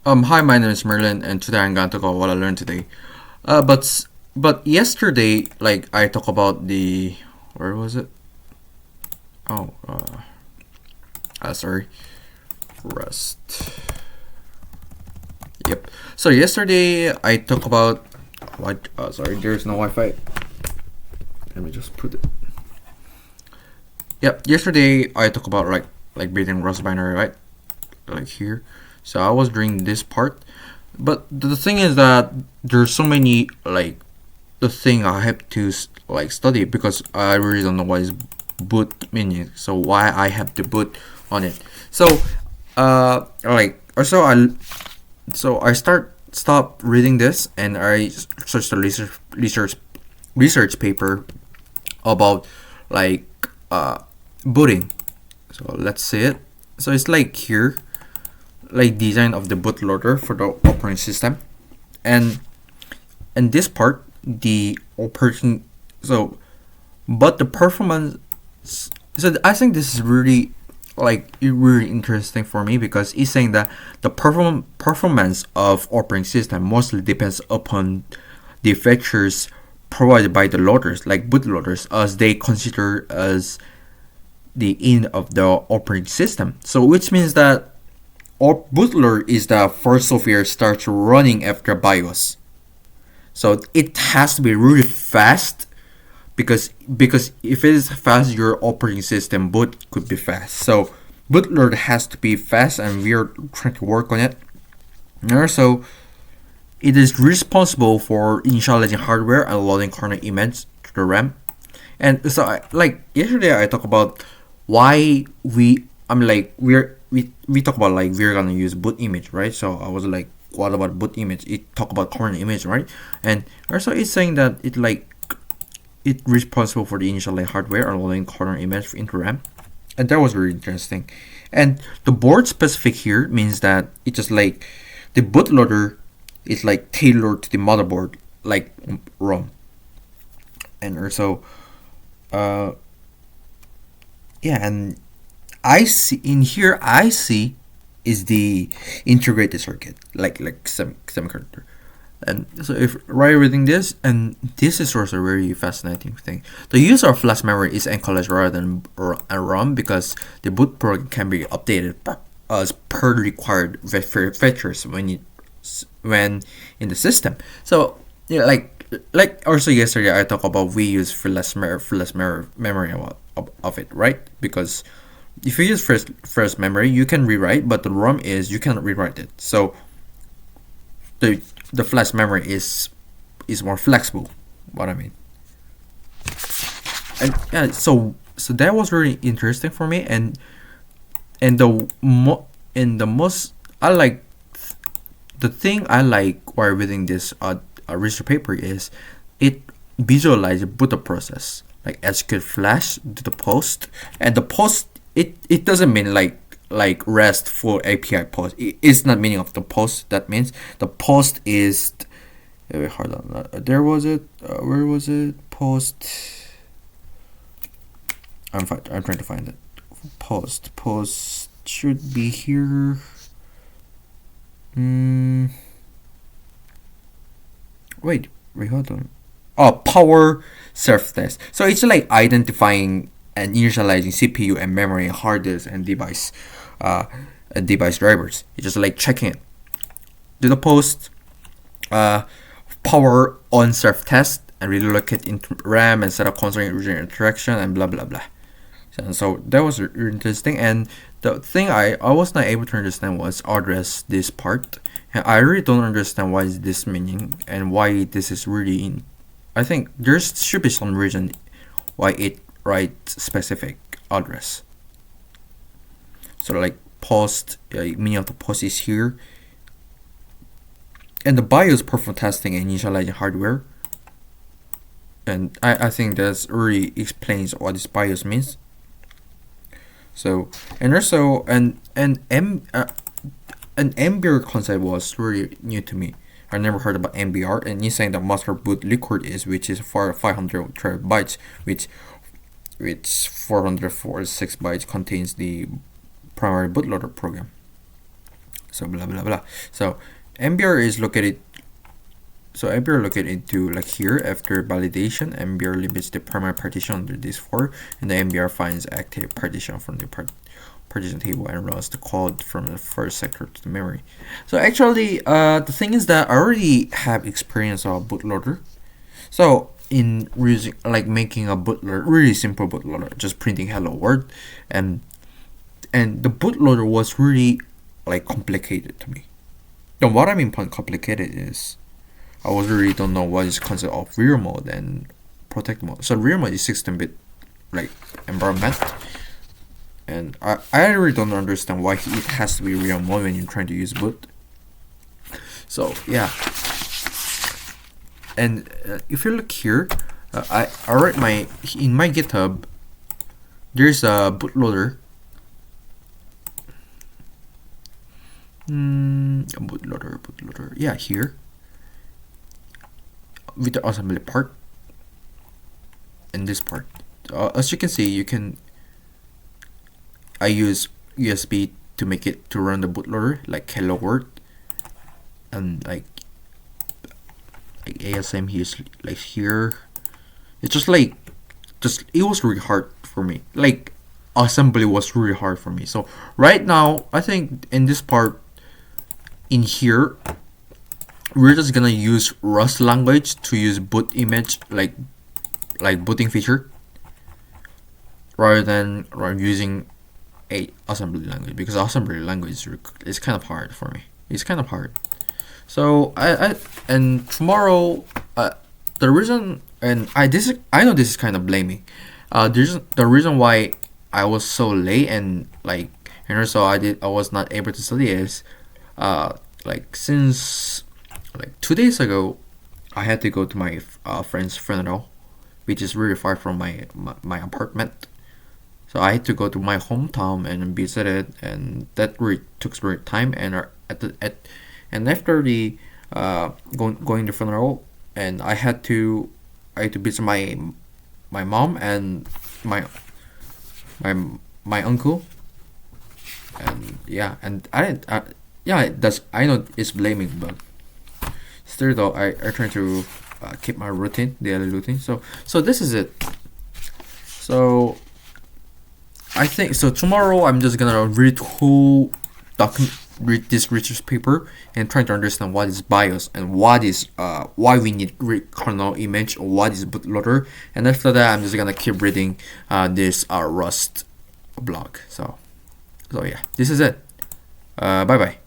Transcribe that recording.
Hi, my name is Merlin, and today I'm going to talk about what I learned today. But yesterday, like I talked about the where was it? Oh, sorry, Rust. Yep. So yesterday I talked about what? Sorry, there's no Wi-Fi. Let me just put it. Yep. Yesterday I talked about like building Rust binary, right? Like here. So I was doing this part, but the thing is that there's so many like the thing I have to like study because I really don't know what is boot meaning. So why I have to boot on it. So like I stop reading this and I search the research paper about like booting. So let's see it. So it's like here, like design of the bootloader for the operating system, and this part the operating so but the performance. So I think this is really really interesting for me because it's saying that the performance of operating system mostly depends upon the features provided by the loaders, like bootloaders, as they consider as the end of the operating system. So which means that bootloader is the first software starts running after BIOS. So it has to be really fast because if it is fast, your operating system boot could be fast. So bootloader has to be fast, and we are trying to work on it. And also, it is responsible for initializing hardware and loading kernel images to the RAM. And so, like yesterday, I talked about why we talk about like we're gonna use boot image, right? So I was like, what about boot image? It talk about kernel image, right? And also, it's saying that it responsible for the initial like hardware and loading kernel image into RAM, and that was really interesting. And the board specific here means that it's just like the bootloader is like tailored to the motherboard, like ROM, and also, uh, yeah, and I see in here I see is the integrated circuit, like semiconductor. And so if right reading this, and this is also a very fascinating thing. The use of flash memory is encouraged rather than a ROM because the boot program can be updated as per required features when in the system. So yeah, like also yesterday I talked about we use memory of it, right? Because if you use first memory, you can rewrite, but the ROM is you cannot rewrite it. So the the flash memory is more flexible. What I mean, and yeah, so that was really interesting for me, and the most I like the thing I like while reading this research paper is it visualizes boot up process like execute flash to the post, and the post it doesn't mean like RESTful API post. It's not meaning of the post. That means the post is. Wait, hold on. There was it. Where was it? Post. I'm trying to find it. Post should be here. Mm, wait, hold on. Oh, power self test. So it's like identifying and initializing CPU and memory, hard disk, uh, and device drivers. It's just like checking it. Do the post, uh, power on self test, and relocate into RAM and set up constant user interaction and blah blah blah. So that was interesting. And the thing I was not able to understand was address this part. And I really don't understand why is this meaning and why this is really in. I think there should be some reason why it writes specific address. So like post, meaning of the post is here, and the BIOS perform testing and initializing hardware. And I think that's really explains what this BIOS means. So and also an MBR concept was really new to me. I never heard about MBR, and he's saying that master boot record is which is for 500 bytes, which 446 bytes contains the primary bootloader program. So blah blah blah. So MBR is located. So MBR located into like here. After validation, MBR limits the primary partition under this 4, and the MBR finds active partition from the partition table and runs the code from the first sector to the memory. So actually, the thing is that I already have experience of bootloader. So in using like making a bootloader, really simple bootloader, just printing hello world, and the bootloader was really like complicated to me. And what I mean by complicated is I was really don't know what is concept of real mode and protect mode. So real mode is 16-bit like environment, and I really don't understand why it has to be real mode when you're trying to use boot. So yeah, and if you look here, I write in my GitHub. There's a bootloader. Bootloader. Yeah, here with the assembly part and this part. As you can see, I use USB to make it to run the bootloader like hello world, and like ASM here's like here. It's just it was really hard for me. Like assembly was really hard for me. So right now, I think in this part in here, we're just gonna use Rust language to use boot image like booting feature, rather than using a assembly language, because assembly language is kind of hard for me. It's kind of hard. So and tomorrow, the reason, and I know this is kind of blaming. The reason why I was so late and so I was not able to study is since 2 days ago, I had to go to my friend's funeral, which is really far from my apartment. So I had to go to my hometown and visit it, and that really took some time. And and after the going to funeral, and I had to visit my mom and my uncle, and yeah, and I know it's blaming, but still though I try to keep my daily routine. So this is it. So I think so. Tomorrow I'm just gonna read this research paper and try to understand what is BIOS and what is why we need kernel image, or what is bootloader, and after that I'm just gonna keep reading this Rust blog. So yeah, this is it. Bye bye.